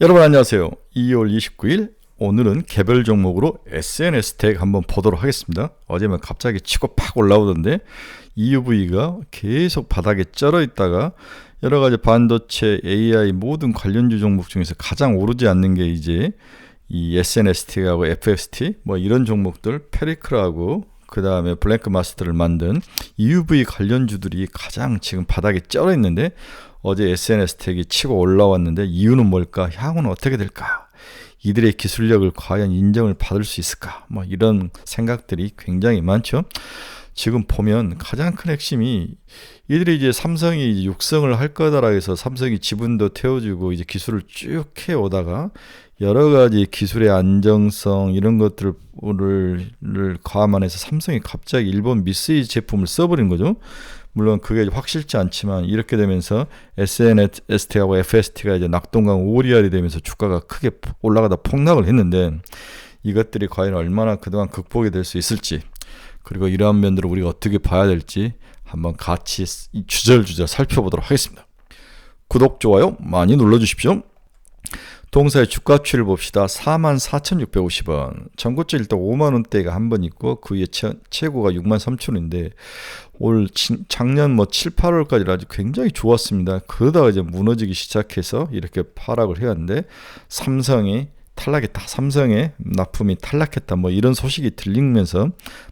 여러분 안녕하세요. 2월 29일 오늘은 개별 종목으로 SNS 텍 한번 보도록 하겠습니다. 어제만 갑자기 치고 팍 올라오던데 EUV가 계속 바닥에 쩔어 있다가 여러가지 반도체, AI 모든 관련주 종목 중에서 가장 오르지 않는 게 이제 이 SNST하고 FST 뭐 이런 종목들, 페리클하고 그 다음에 블랭크 마스터를 만든 EUV 관련주들이 가장 지금 바닥에 쩔어 있는데 어제 SNS텍이 치고 올라왔는데 이유는 뭘까? 향후는 어떻게 될까? 이들의 기술력을 과연 인정을 받을 수 있을까? 뭐 이런 생각들이 굉장히 많죠. 지금 보면 가장 큰 핵심이 이들이 이제 삼성이 이제 육성을 할 거다라 해서 삼성이 지분도 태워주고 이제 기술을 쭉 해오다가 여러 가지 기술의 안정성 이런 것들을 감안해서 삼성이 갑자기 일본 미쓰이 제품을 써버린 거죠. 물론 그게 확실치 않지만 이렇게 되면서 SNST하고 FST가 이제 낙동강 오리알이 되면서 주가가 크게 올라가다 폭락을 했는데 이것들이 과연 얼마나 그동안 극복이 될 수 있을지 그리고 이러한 면들을 우리가 어떻게 봐야 될지 한번 같이 주절주절 살펴보도록 하겠습니다. 구독, 좋아요 많이 눌러주십시오. 동사의 주가 추이를 봅시다. 44,650원. 전고점 일단 5만원대가 한 번 있고 그 위에 최고가 63,000원인데 올 작년 7, 8월까지 아주 굉장히 좋았습니다. 그러다가 이제 무너지기 시작해서 이렇게 하락을 해왔는데 삼성이 탈락했다. 삼성의 납품이 탈락했다. 뭐 이런 소식이 들리면서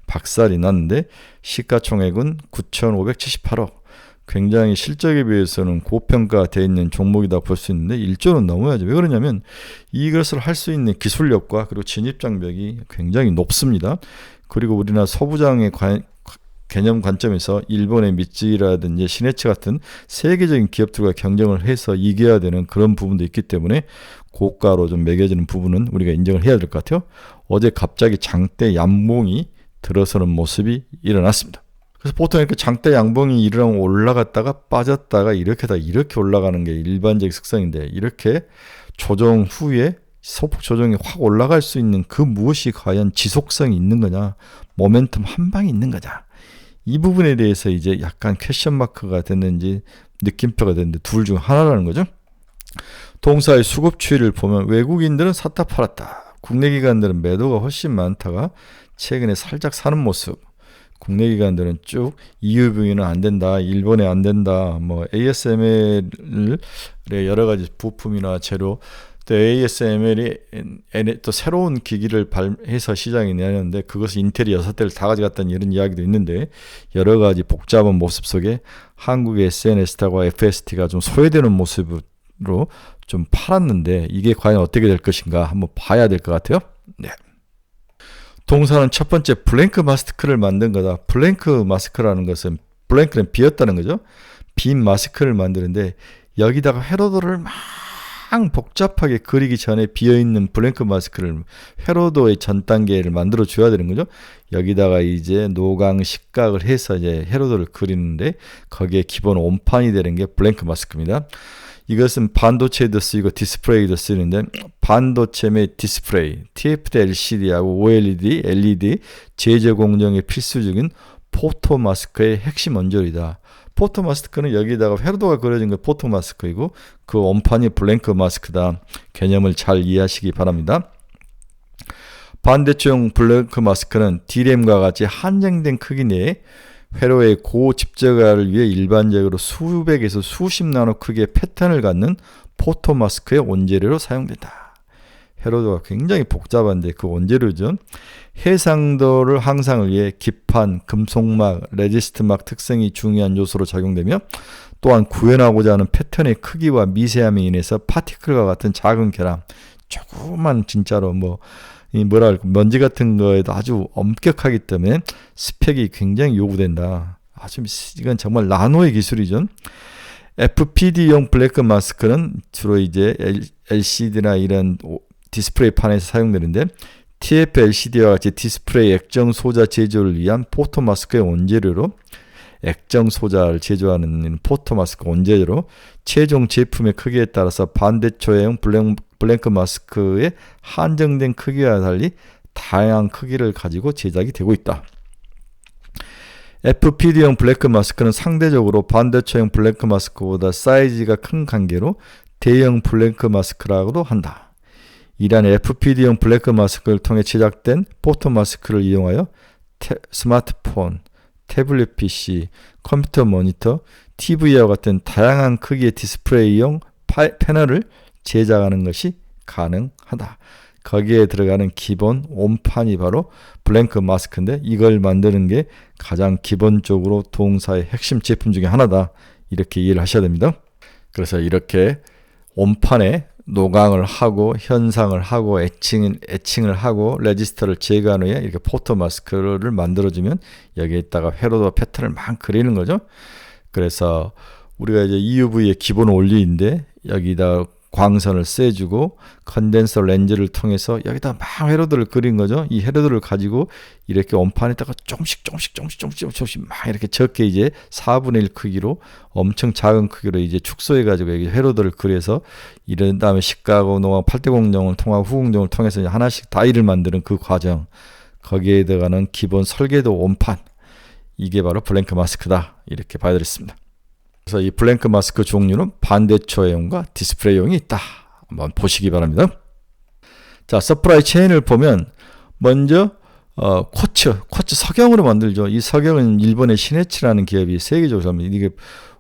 박살이 났는데 시가총액은 9,578억. 굉장히 실적에 비해서는 고평가되어 있는 종목이다 볼 수 있는데 1조는 넘어야죠. 왜 그러냐면 이것을 할 수 있는 기술력과 그리고 진입장벽이 굉장히 높습니다. 그리고 우리나라 소부장의 개념 관점에서 일본의 미쓰이라든지 시네츠 같은 세계적인 기업들과 경쟁을 해서 이겨야 되는 그런 부분도 있기 때문에 고가로 좀 매겨지는 부분은 우리가 인정을 해야 될 것 같아요. 어제 갑자기 장대 양봉이 들어서는 모습이 일어났습니다. 그래서 보통 이렇게 장대 양봉이 일어나면 올라갔다가 빠졌다가 이렇게 올라가는 게 일반적인 특성인데 이렇게 조정 후에 소폭 조정이 확 올라갈 수 있는 그 무엇이 과연 지속성이 있는 거냐, 모멘텀 한 방이 있는 거냐, 이 부분에 대해서 이제 약간 퀘션 마크가 됐는지 느낌표가 됐는데 둘 중 하나라는 거죠. 동사의 수급 추이를 보면 외국인들은 샀다 팔았다, 국내 기관들은 매도가 훨씬 많다가 최근에 살짝 사는 모습. 국내 기관들은 쭉 EUV는 안 된다, 일본에 안 된다, 뭐 ASML의 여러 가지 부품이나 재료, 또 ASML이 또 새로운 기기를 발해서 시장에 내놨는데 그것을 인텔이 6대를 다 가져갔다는 이런 이야기도 있는데 여러 가지 복잡한 모습 속에 한국의 SNST하고 FST가 좀 소외되는 모습으로 좀 팔았는데 이게 과연 어떻게 될 것인가 한번 봐야 될 것 같아요. 네. 동사는 첫 번째 블랭크 마스크를 만든 거다. 블랭크 마스크라는 것은 블랭크는 비었다는 거죠. 빈 마스크를 만드는데 여기다가 회로도를 막 복잡하게 그리기 전에 비어있는 블랭크 마스크를 회로도의 전 단계를 만들어 줘야 되는 거죠. 여기다가 이제 노강 식각을 해서 이제 회로도를 그리는데 거기에 기본 온판이 되는 게 블랭크 마스크입니다. 이것은 반도체에도 쓰이고 디스플레이도 쓰이는데 반도체 및 디스플레이, TFT LCD하고 OLED, LED 제조 공정에 필수적인 포토 마스크의 핵심 원조이다. 포토 마스크는 여기다가 회로도가 그려진 게 포토 마스크이고 그 원판이 블랭크 마스크다. 개념을 잘 이해하시기 바랍니다. 반대쪽 블랭크 마스크는 D램과 같이 한정된 크기 내에 회로의 고집적화를 위해 일반적으로 수백에서 수십 나노 크기의 패턴을 갖는 포토 마스크의 원재료로 사용된다. 회로도가 굉장히 복잡한데 그 원재료죠. 해상도를 항상을 위해 기판, 금속막, 레지스트막 특성이 중요한 요소로 작용되며 또한 구현하고자 하는 패턴의 크기와 미세함에 인해서 파티클과 같은 작은 결함, 조그만 진짜로 먼지 같은 거에도 아주 엄격하기 때문에 스펙이 굉장히 요구된다. 이건 정말 나노의 기술이죠. FPD용 블랙 마스크는 주로 이제 LCD나 이런 디스플레이 판에서 사용되는데 TF-LCD와 같이 디스플레이 액정 소자 제조를 위한 포토 마스크의 원재료로 액정 소자를 제조하는 포토 마스크 원재료로 최종 제품의 크기에 따라서 반대초형 블랭크 마스크의 한정된 크기와 달리 다양한 크기를 가지고 제작이 되고 있다. FPD용 블랙 마스크는 상대적으로 반대초형 블랙 마스크보다 사이즈가 큰 관계로 대형 블랭크 마스크라고도 한다. 이러한 FPD형 블랭크 마스크를 통해 제작된 포토 마스크를 이용하여 스마트폰, 태블릿 PC, 컴퓨터 모니터, TV와 같은 다양한 크기의 디스플레이용 패널을 제작하는 것이 가능하다. 거기에 들어가는 기본 온판이 바로 블랭크 마스크인데 이걸 만드는 게 가장 기본적으로 동사의 핵심 제품 중에 하나다. 이렇게 이해를 하셔야 됩니다. 그래서 이렇게 온판에 노광을 하고 현상을 하고 애칭을 하고 레지스터를 제거한 후에 이렇게 포토 마스크를 만들어주면 여기에다가 회로도 패턴을 막 그리는 거죠. 그래서 우리가 이제 EUV의 기본 원리인데 여기다 광선을 쐬주고 컨덴서 렌즈를 통해서 여기다 막 회로들을 그린 거죠. 이 회로들을 가지고 이렇게 원판에다가 조금씩 막 이렇게 적게 이제 4분의 1 크기로 엄청 작은 크기로 이제 축소해 가지고 여기 회로들을 그려서 이런 다음에 식가하고 노광 8대 공정을 통하고 후공정을 통해서 하나씩 다이를 만드는 그 과정, 거기에 들어가는 기본 설계도 원판, 이게 바로 블랭크 마스크다. 이렇게 봐야 되겠습니다. 그래서 이 블랭크 마스크 종류는 반대초형과 디스플레이용이 있다. 한번 보시기 바랍니다. 자, 서프라이 체인을 보면 먼저 쿼츠 석영으로 만들죠. 이 석영은 일본의 시네치라는 기업이 세계적으로 합니다. 이게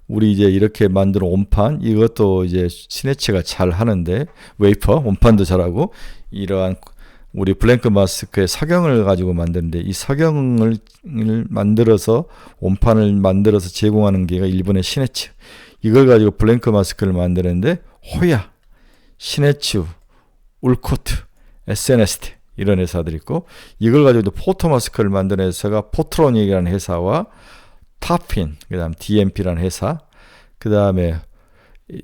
우리 이제 이렇게 만드는 온판, 이것도 이제 시네치가 잘 하는데 웨이퍼 온판도 잘하고 이러한 우리 블랭크 마스크의 석영을 가지고 만드는데 이 석영을 만들어서 온판을 만들어서 제공하는 게가 일본의 시네츠. 이걸 가지고 블랭크 마스크를 만드는데 호야, 시네츠, 울코트, SNST 이런 회사들이 있고, 이걸 가지고 포토 마스크를 만드는 회사가 포트로닉이라는 회사와 타핀, 그다음 DMP라는 회사, 그다음에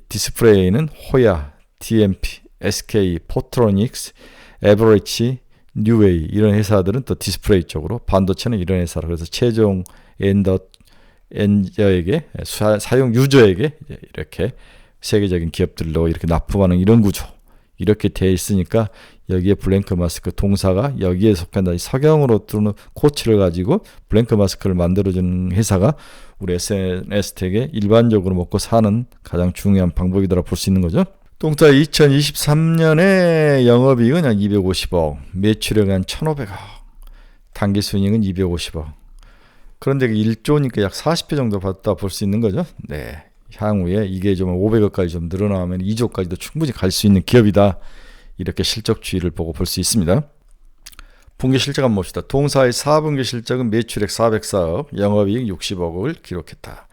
디스플레이는 호야, DMP, SK, 포트로닉스, 에버리지, 뉴웨이 이런 회사들은 또 디스플레이 쪽으로, 반도체는 이런 회사라. 그래서 최종 엔저에게 사용 유저에게 이렇게 세계적인 기업들로 이렇게 납품하는 이런 구조, 이렇게 되어 있으니까 여기에 블랭크 마스크 동사가 여기에 속한다. 이 석영으로 뜨는 코치를 가지고 블랭크 마스크를 만들어주는 회사가 우리 SNS텍의 일반적으로 먹고 사는 가장 중요한 방법이더라 볼 수 있는 거죠. 동사 2023년에 영업이익은 약 250억, 매출액은 한 1,500억, 당기순이익은 250억. 그런데 1조니까 약 40배 정도 받다 볼 수 있는 거죠. 네, 향후에 이게 좀 500억까지 좀 늘어나면 2조까지도 충분히 갈 수 있는 기업이다. 이렇게 실적 추이를 보고 볼 수 있습니다. 분기 실적 한번 봅시다. 동사의 4분기 실적은 매출액 404억, 영업이익 60억을 기록했다.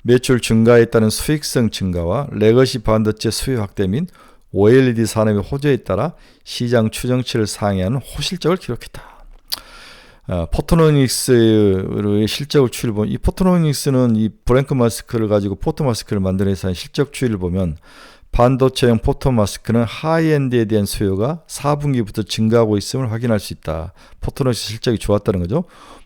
매출 증가에 따른 수익성 증가와 레거시 반도체 수요 확대 및 OLED 산업의 호조에 따라 시장 추정치를 상회하는 호실적을 기록했다. 포토노닉스의 실적을 추이를 보면, 이 포토노닉스는 이 블랭크 마스크를 가지고 포토 마스크를 만드는 회사의 실적 추이를 보면 반도체형 포토 마스크는 하이엔드에 대한 수요가 4분기부터 증가하고 있음을 확인할 수 있다. 포토노닉스 실적이 좋았다는 거죠.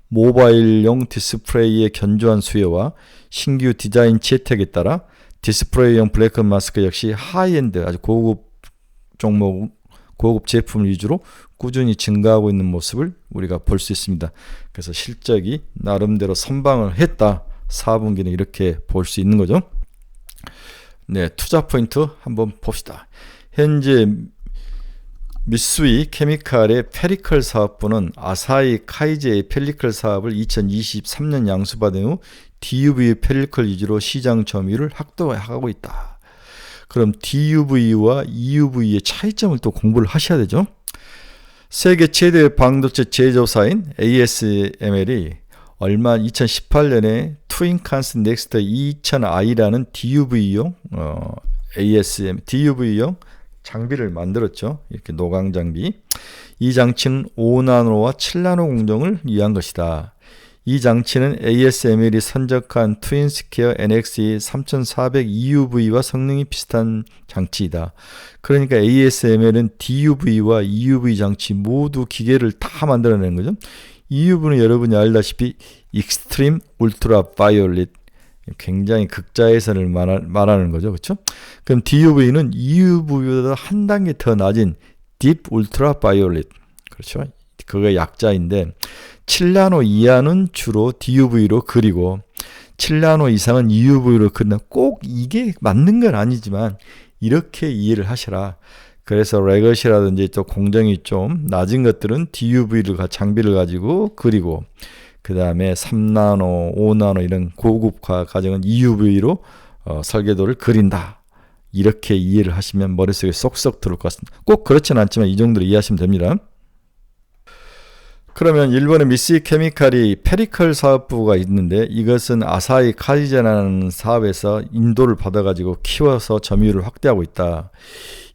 모바일용 디스플레이의 견조한 수요와 신규 디자인 채택에 따라 디스플레이용 블랭크 마스크 역시 하이엔드 아주 고급 종목, 고급 제품 위주로 꾸준히 증가하고 있는 모습을 우리가 볼 수 있습니다. 그래서 실적이 나름대로 선방을 했다. 4분기는 이렇게 볼 수 있는 거죠. 네, 투자 포인트 한번 봅시다. 현재 미쓰이 케미칼의 페리컬 사업부는 아사히 카이제의 페리컬 사업을 2023년 양수받은 후 DUV 페리컬 위주로 시장 점유율을 확보하고 있다. 그럼 DUV와 EUV의 차이점을 또 공부를 하셔야 되죠. 세계 최대 반도체 제조사인 ASML이 얼마 2018년에 트윈칸스 넥스트 2000i라는 DUV용 DUV용 장비를 만들었죠. 이렇게 노광 장비. 이 장치는 5나노와 7나노 공정을 위한 것이다. 이 장치는 ASML이 선적한 트윈스퀘어 NXE 3400 EUV와 성능이 비슷한 장치이다. 그러니까 ASML은 DUV와 EUV 장치 모두 기계를 다 만들어내는 거죠. EUV는 여러분이 알다시피 익스트림 울트라 바이올릿, 굉장히 극자외선을 말하는 거죠. 그렇죠? 그럼 DUV는 EUV보다 한 단계 더 낮은 딥 울트라 바이올릿. 그렇죠? 그게 약자인데 7나노 이하는 주로 DUV로 그리고 7나노 이상은 EUV로 그린다. 꼭 이게 맞는 건 아니지만 이렇게 이해를 하시라. 그래서 레거시라든지 또 공정이 좀 낮은 것들은 DUV를 장비를 가지고 그리고 그 다음에 3나노, 5나노 이런 고급화 과정은 EUV로 설계도를 그린다. 이렇게 이해를 하시면 머릿속에 쏙쏙 들어올 것 같습니다. 꼭 그렇진 않지만 이 정도로 이해하시면 됩니다. 그러면 일본의 미쓰이 케미칼이 페리컬 사업부가 있는데 이것은 아사히 카이젠이라는 사업에서 인도를 받아가지고 키워서 점유율을 확대하고 있다.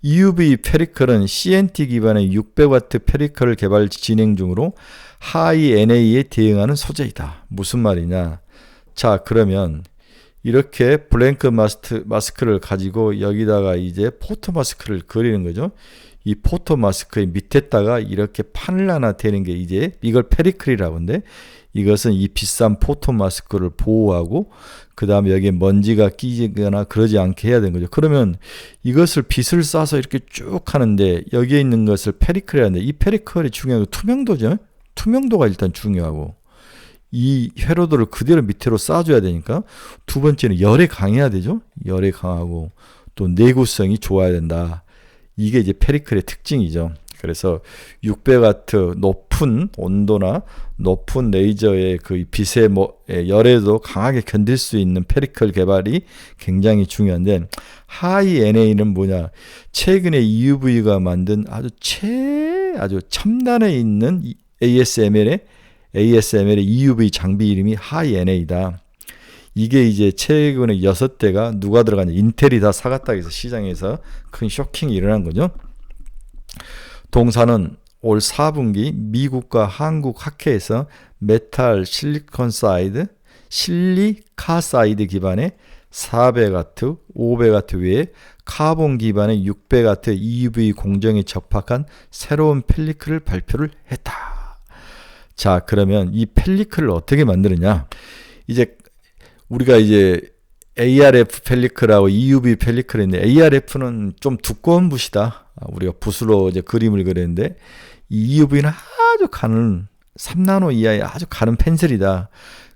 EUV 페리컬은 CNT 기반의 600W 페리컬 개발 진행 중으로 하이 NA에 대응하는 소재이다. 무슨 말이냐? 자, 그러면 이렇게 블랭크 마스크를 가지고 여기다가 이제 포토 마스크를 그리는 거죠. 이 포토 마스크의 밑에다가 이렇게 판을 하나 대는 게 이제 이걸 페리클이라고 하는데 이것은 이 비싼 포토 마스크를 보호하고 그 다음에 여기에 먼지가 끼거나 그러지 않게 해야 되는 거죠. 그러면 이것을 빗을 쏴서 이렇게 쭉 하는데 여기에 있는 것을 페리클이라는데 이 페리클이 중요한 건 투명도죠. 투명도가 일단 중요하고 이 회로도를 그대로 밑으로 쏴줘야 되니까 두 번째는 열에 강해야 되죠. 열에 강하고 또 내구성이 좋아야 된다. 이게 이제 페리클의 특징이죠. 그래서 600W 높은 온도나 높은 레이저의 그 빛의 열에도 강하게 견딜 수 있는 페리클 개발이 굉장히 중요한데 하이 NA는 뭐냐? 최근에 EUV가 만든 아주 첨단에 있는 ASML의 EUV 장비 이름이 하이 NA다. 이게 이제 최근에 6대가 누가 들어가냐? 인텔이 다 사갔다 해서 시장에서 큰 쇼킹이 일어난 거죠. 동사는 올 4분기 미국과 한국 학회에서 메탈 실리카사이드 기반의 400W, 500W 외에 카본 기반의 600W EUV 공정에 접합한 새로운 펠리클을 발표를 했다. 자, 그러면 이 펠리클을 어떻게 만드느냐? 이제 우리가 이제 ARF 펠리클하고 EUV 펠리클이 있는데 ARF는 좀 두꺼운 붓이다. 우리가 붓으로 이제 그림을 그리는데 이 EUV는 아주 가는 3나노 이하의 아주 가는 펜슬이다.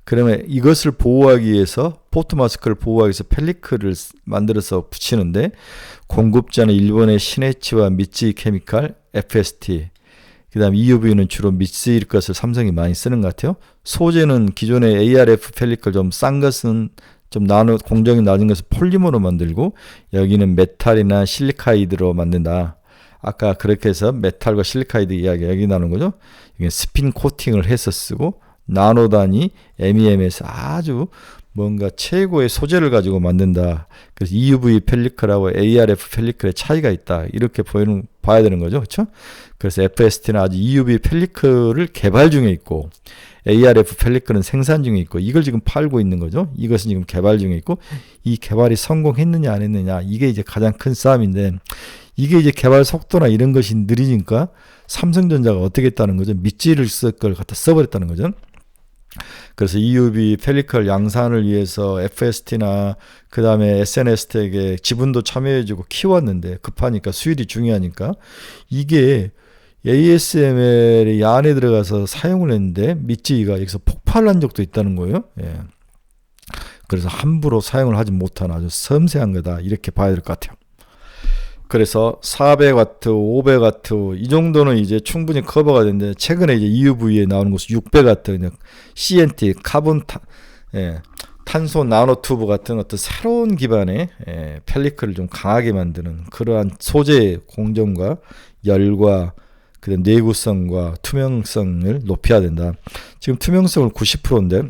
그러면 이것을 보호하기 위해서 포토 마스크를 보호하기 위해서 펠리클을 만들어서 붙이는데 공급자는 일본의 시네치와 미쓰이 케미칼, FST 그 다음 EUV는 주로 미쓰이 것을 삼성이 많이 쓰는 것 같아요. 소재는 기존의 ARF 펠리클 좀 싼 것은 좀 공정이 낮은 것을 폴리머로 만들고 여기는 메탈이나 실리카이드로 만든다. 아까 그렇게 해서 메탈과 실리카이드 이야기 여기 나눈 거죠. 이게 스핀 코팅을 해서 쓰고 나노 단위 MEM에서 아주 뭔가 최고의 소재를 가지고 만든다. 그래서 EUV 펠리클하고 ARF 펠리클의 차이가 있다. 이렇게 봐야 되는 거죠. 그렇죠? 그래서 FST는 아주 EUV 펠리클을 개발 중에 있고 ARF 펠리클은 생산 중에 있고 이걸 지금 팔고 있는 거죠. 이것은 지금 개발 중에 있고 이 개발이 성공했느냐 안 했느냐 이게 이제 가장 큰 싸움인데 이게 이제 개발 속도나 이런 것이 느리니까 삼성전자가 어떻게 했다는 거죠. 미쓰이를 쓸 걸 갖다 써버렸다는 거죠. 그래서 EUV 펠리클 양산을 위해서 FST나 그 다음에 SNS텍에 지분도 참여해주고 키웠는데 급하니까 수율이 중요하니까 이게 ASML이 안에 들어가서 사용을 했는데 미쓰이가 여기서 폭발한 적도 있다는 거예요. 예. 그래서 함부로 사용을 하지 못한 아주 섬세한 거다 이렇게 봐야 될 것 같아요. 그래서 400W, 500W 이 정도는 이제 충분히 커버가 되는데 최근에 이제 EUV에 나오는 것은 600W 그냥 CNT 탄소 나노튜브 같은 어떤 새로운 기반의 펠리클을 좀 강하게 만드는 그러한 소재의 공정과 열과 그다음 내구성과 투명성을 높여야 된다. 지금 투명성을 90%인데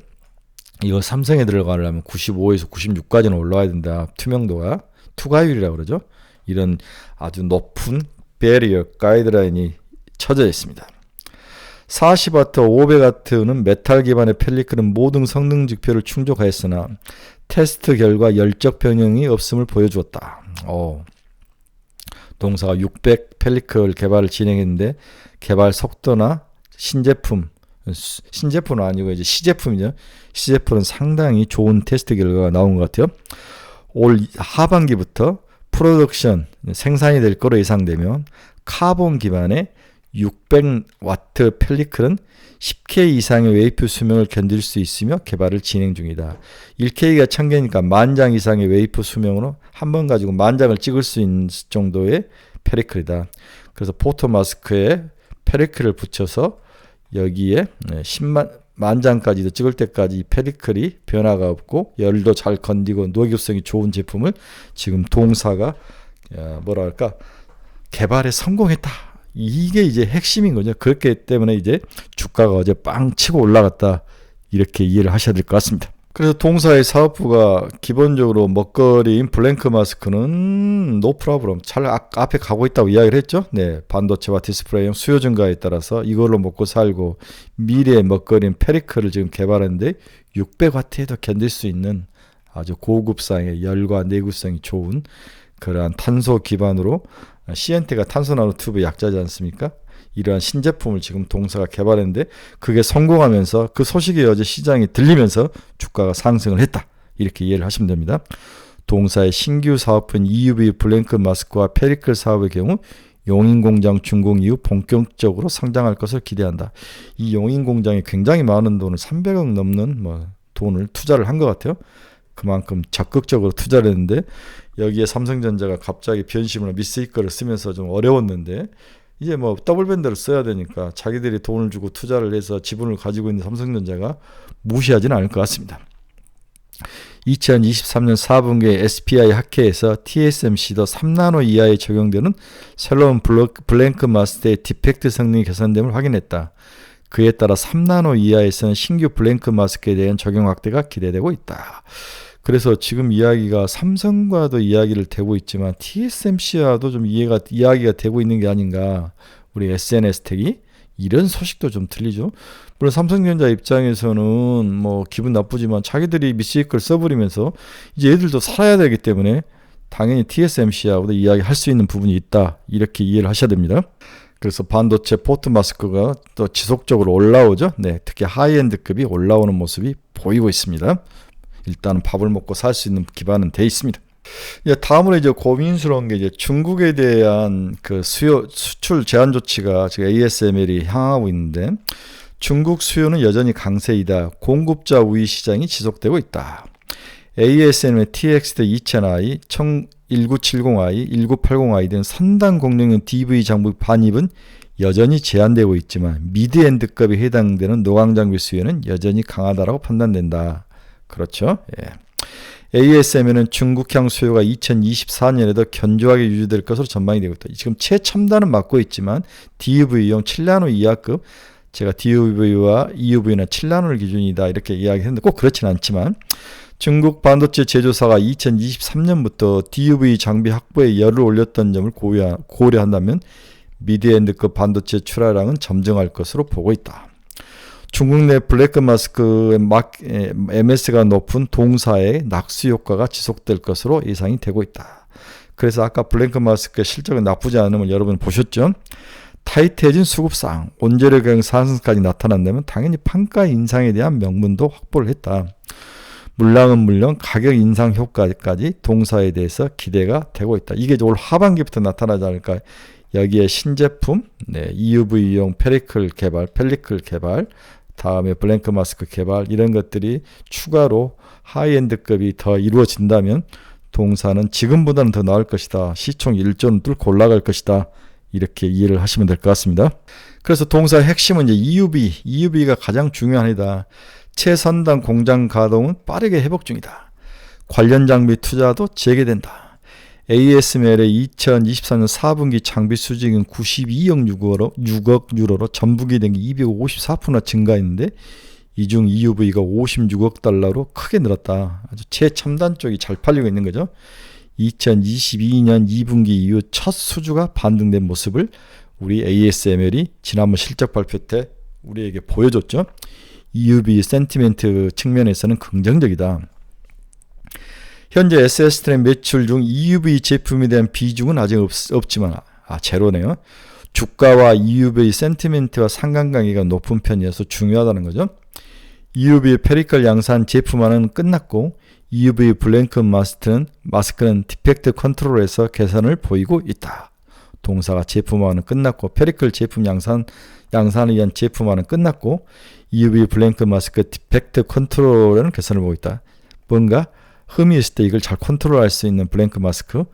이거 삼성에 들어가려면 95에서 96까지는 올라와야 된다. 투명도가 투과율이라고 그러죠. 이런 아주 높은 베리어 가이드라인이 쳐져 있습니다. 40W, 500W는 메탈 기반의 펠리클은 모든 성능 지표를 충족하였으나 테스트 결과 열적 변형이 없음을 보여주었다. 동사가 600 펠리클 개발을 진행했는데 개발 속도나 신제품은 아니고 이제 시제품이죠. 시제품은 상당히 좋은 테스트 결과가 나온 것 같아요. 올 하반기부터 프로덕션 생산이 될 거로 예상되면 카본 기반의 600W 펠리클은 10K 이상의 웨이프 수명을 견딜 수 있으며 개발을 진행 중이다. 1K가 1000개니까 10,000장 이상의 웨이프 수명으로 한 번 가지고 10,000장을 찍을 수 있는 정도의 펠리클이다. 그래서 포토 마스크에 펠리클을 붙여서 여기에 10,000장까지도 찍을 때까지 펠리클이 변화가 없고 열도 잘 건디고 노후성이 좋은 제품을 지금 동사가 개발에 성공했다. 이게 이제 핵심인 거죠. 그렇기 때문에 이제 주가가 어제 빵 치고 올라갔다. 이렇게 이해를 하셔야 될 것 같습니다. 그래서 동사의 사업부가 기본적으로 먹거리인 블랭크 마스크는 노 프로블럼 잘 앞에 가고 있다고 이야기를 했죠. 네, 반도체와 디스플레이용 수요 증가에 따라서 이걸로 먹고 살고 미래의 먹거리인 페리클을 지금 개발했는데 600W에도 견딜 수 있는 아주 고급상의 열과 내구성이 좋은 그러한 탄소 기반으로 CNT가 탄소나노 튜브 약자지 않습니까? 이러한 신제품을 지금 동사가 개발했는데 그게 성공하면서 그 소식이 어제 시장에 들리면서 주가가 상승을 했다. 이렇게 이해를 하시면 됩니다. 동사의 신규 사업은 EUV 블랭크 마스크와 페리클 사업의 경우 용인공장 준공 이후 본격적으로 성장할 것을 기대한다. 이 용인공장이 굉장히 많은 돈을 300억 넘는 돈을 투자를 한 것 같아요. 그만큼 적극적으로 투자를 했는데 여기에 삼성전자가 갑자기 변심으로 미스이커를 쓰면서 좀 어려웠는데 이제 더블밴드를 써야 되니까 자기들이 돈을 주고 투자를 해서 지분을 가지고 있는 삼성전자가 무시하지는 않을 것 같습니다. 2023년 4분기에 SPI 학회에서 TSMC도 3나노 이하에 적용되는 새로운 블랭크 마스크의 디펙트 성능이 개선됨을 확인했다. 그에 따라 3나노 이하에서는 신규 블랭크 마스크에 대한 적용 확대가 기대되고 있다. 그래서 지금 이야기가 삼성과도 이야기를 되고 있지만 TSMC와도 좀 이야기가 되고 있는 게 아닌가. 우리 SNS텍이 이런 소식도 좀 들리죠. 물론 삼성전자 입장에서는 기분 나쁘지만 자기들이 미스이크를 써버리면서 이제 얘들도 살아야 되기 때문에 당연히 TSMC하고도 이야기할 수 있는 부분이 있다. 이렇게 이해를 하셔야 됩니다. 그래서 반도체 포트 마스크가 또 지속적으로 올라오죠. 네, 특히 하이엔드급이 올라오는 모습이 보이고 있습니다. 일단은 밥을 먹고 살 수 있는 기반은 돼 있습니다. 다음으로 이제 고민스러운 게 이제 중국에 대한 그 수출 제한 조치가 지금 ASML이 향하고 있는데 중국 수요는 여전히 강세이다. 공급자 우위 시장이 지속되고 있다. ASM의 TXT 2000i, 1970i, 1980i 등 선단 공룡용 DV 장비 반입은 여전히 제한되고 있지만 미드엔드급에 해당되는 노광 장비 수요는 여전히 강하다라고 판단된다. 그렇죠? 예. ASM에는 중국향 수요가 2024년에도 견조하게 유지될 것으로 전망이 되고 있다. 지금 최첨단은 맡고 있지만 DUV용 7나노 이하급, 제가 DUV와 EUV는 7나노를 기준이다 이렇게 이야기했는데 꼭 그렇진 않지만 중국 반도체 제조사가 2023년부터 DUV 장비 확보에 열을 올렸던 점을 고려한다면 미드엔드급 반도체 출하량은 점증할 것으로 보고 있다. 중국 내 블랙 마스크 MS가 높은 동사의 낙수 효과가 지속될 것으로 예상이 되고 있다. 그래서 아까 블랙 마스크의 실적은 나쁘지 않음을 여러분 보셨죠? 타이트해진 수급상, 원재료 가격 상승까지 나타난다면 당연히 판가 인상에 대한 명분도 확보를 했다. 물량은 물론 가격 인상 효과까지 동사에 대해서 기대가 되고 있다. 이게 올 하반기부터 나타나지 않을까. 여기에 신제품, EUV용 펠리클 개발, 다음에 블랭크 마스크 개발 이런 것들이 추가로 하이엔드급이 더 이루어진다면 동사는 지금보다는 더 나을 것이다. 시총 1조는 뚫고 올라갈 것이다. 이렇게 이해를 하시면 될 것 같습니다. 그래서 동사의 핵심은 이제 EUV가 가장 중요한 이다. 최선단 공장 가동은 빠르게 회복 중이다. 관련 장비 투자도 재개된다. ASML의 2023년 4분기 장비 수익은 92억 유로로 전분기 대비 254%나 증가했는데 이 중 EUV가 56억 달러로 크게 늘었다. 아주 최첨단 쪽이 잘 팔리고 있는 거죠. 2022년 2분기 이후 첫 수주가 반등된 모습을 우리 ASML이 지난번 실적 발표 때 우리에게 보여줬죠. EUV 센티멘트 측면에서는 긍정적이다. 현재 SS트랙 매출 중 EUV 제품에 대한 비중은 아직 없지만 제로네요. 주가와 EUV 센티멘트와 상관관계가 높은 편이어서 중요하다는 거죠. EUV 페리컬 양산 제품화는 끝났고 EUV 블랭크 마스크는 디펙트 컨트롤에서 개선을 보이고 있다. 동사가 제품화는 끝났고 페리클 제품 양산을 위한 제품화는 끝났고 EUV 블랭크 마스크 디펙트 컨트롤에는 개선을 보고 있다. 뭔가 흠이 있을 때 이걸 잘 컨트롤할 수 있는 블랭크 마스크,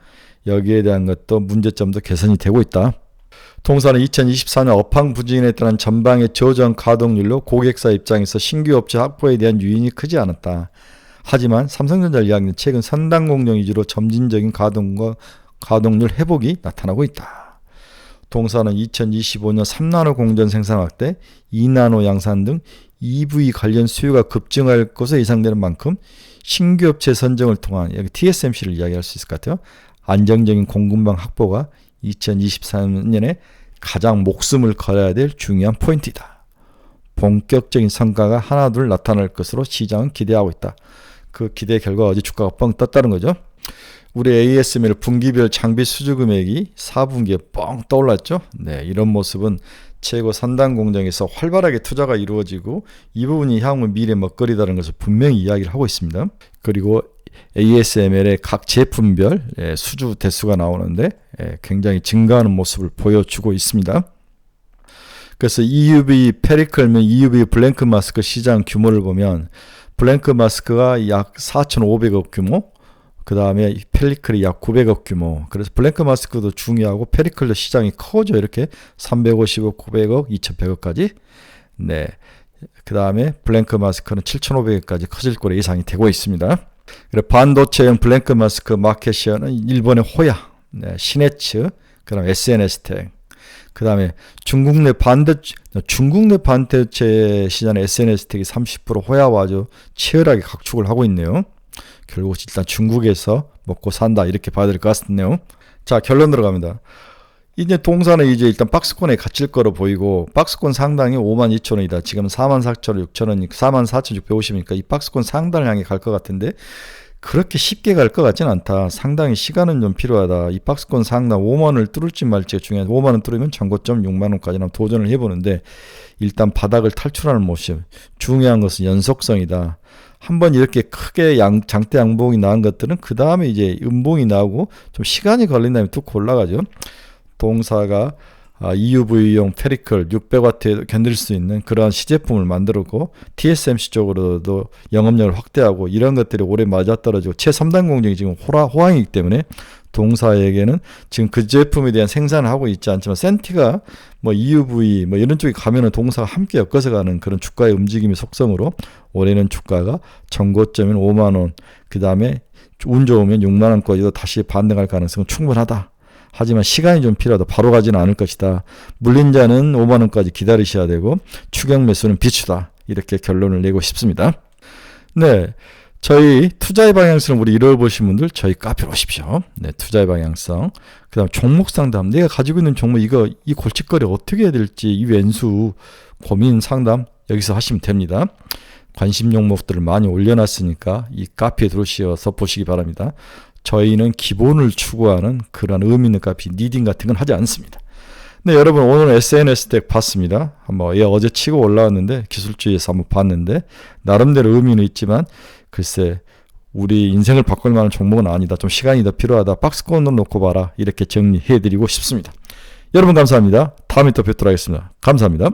여기에 대한 것도 문제점도 개선이 되고 있다. 동사는 2024년 업황 부진에 따른 전방의 저전 가동률로 고객사 입장에서 신규 업체 확보에 대한 유인이 크지 않았다. 하지만 삼성전자 이야기는 최근 선단 공정 위주로 점진적인 가동률 회복이 나타나고 있다. 동사는 2025년 3나노 공정 생산 확대, 2나노 양산 등 EV 관련 수요가 급증할 것으로 예상되는 만큼 신규 업체 선정을 통한 여기 TSMC를 이야기할 수 있을 것 같아요. 안정적인 공급망 확보가 2023년에 가장 목숨을 걸어야 될 중요한 포인트이다. 본격적인 성과가 하나둘 나타날 것으로 시장은 기대하고 있다. 그 기대 결과 어제 주가가 뻥 떴다는 거죠. 우리 ASML 분기별 장비 수주 금액이 4분기에 뻥 떠올랐죠. 네, 이런 모습은 최고 선단 공정에서 활발하게 투자가 이루어지고 이 부분이 향후 미래 먹거리다는 것을 분명히 이야기를 하고 있습니다. 그리고 ASML의 각 제품별 수주 대수가 나오는데 굉장히 증가하는 모습을 보여주고 있습니다. 그래서 EUV 페리클 및 EUV 블랭크 마스크 시장 규모를 보면 블랭크 마스크가 약 4,500억 규모, 그 다음에 페리클이 약 900억 규모. 그래서 블랭크 마스크도 중요하고 페리클도 시장이 커져. 이렇게 350억, 900억, 2,100억까지. 네. 그 다음에 블랭크 마스크는 7,500억까지 커질 거로 예상이 되고 있습니다. 그리고 반도체용 블랭크 마스크 마켓 시어는 일본의 호야, 네, 시네츠, 그 다음에 SNS텍, 그 다음에 중국 내 반도체 시장의 SNS텍이 30%, 호야와 아주 치열하게 각축을 하고 있네요. 결국 일단 중국에서 먹고 산다 이렇게 봐야 될 것 같네요. 자, 결론 들어갑니다. 이제 동사는 이제 일단 박스권에 갇힐 거로 보이고 박스권 상당히 52,000원이다. 지금 44,600원, 44,650원이니까 이 박스권 상단을 향해 갈 것 같은데 그렇게 쉽게 갈 것 같지는 않다. 상당히 시간은 좀 필요하다. 이 박스권 상단 5만원을 뚫을지 말지가 중요하다. 5만원 뚫으면 전고점 6만원까지는 도전을 해보는데 일단 바닥을 탈출하는 모습. 중요한 것은 연속성이다. 한번 이렇게 크게 장대 양봉이 나온 것들은 그 다음에 이제 음봉이 나오고 좀 시간이 걸린 다음에 뚝 올라가죠. 동사가 EUV용 페리클 600W에 견딜 수 있는 그러한 시제품을 만들고 TSMC 쪽으로도 영업력을 확대하고 이런 것들이 올해 맞아떨어지고 최3단 공정이 지금 호황이기 때문에 동사에게는 지금 그 제품에 대한 생산을 하고 있지 않지만 센티가 뭐 EUV 뭐 이런 쪽에 가면은 동사가 함께 엮어서 가는 그런 주가의 움직임의 속성으로 올해는 주가가 전고점인 5만원, 그 다음에 운 좋으면 6만원까지도 다시 반등할 가능성은 충분하다. 하지만 시간이 좀 필요하다. 바로 가지는 않을 것이다. 물린 자는 5만원까지 기다리셔야 되고 추격 매수는 비추다. 이렇게 결론을 내고 싶습니다. 네, 저희 투자의 방향성을 우리 잃어보신 분들 저희 카페로 오십시오. 네, 투자의 방향성. 그 다음 종목 상담. 내가 가지고 있는 종목 이 골칫거리 어떻게 해야 될지 이 왼수 고민 상담 여기서 하시면 됩니다. 관심 종목들을 많이 올려놨으니까 이 카페에 들어오셔서 보시기 바랍니다. 저희는 기본을 추구하는 그런 의미 있는 카페, 니딩 같은 건 하지 않습니다. 네, 여러분 오늘 SNS텍 봤습니다. 어제 치고 올라왔는데 기술주의에서 한번 봤는데 나름대로 의미는 있지만 글쎄 우리 인생을 바꿀 만한 종목은 아니다. 좀 시간이 더 필요하다. 박스권으로 놓고 봐라. 이렇게 정리해드리고 싶습니다. 여러분 감사합니다. 다음에 또 뵙도록 하겠습니다. 감사합니다.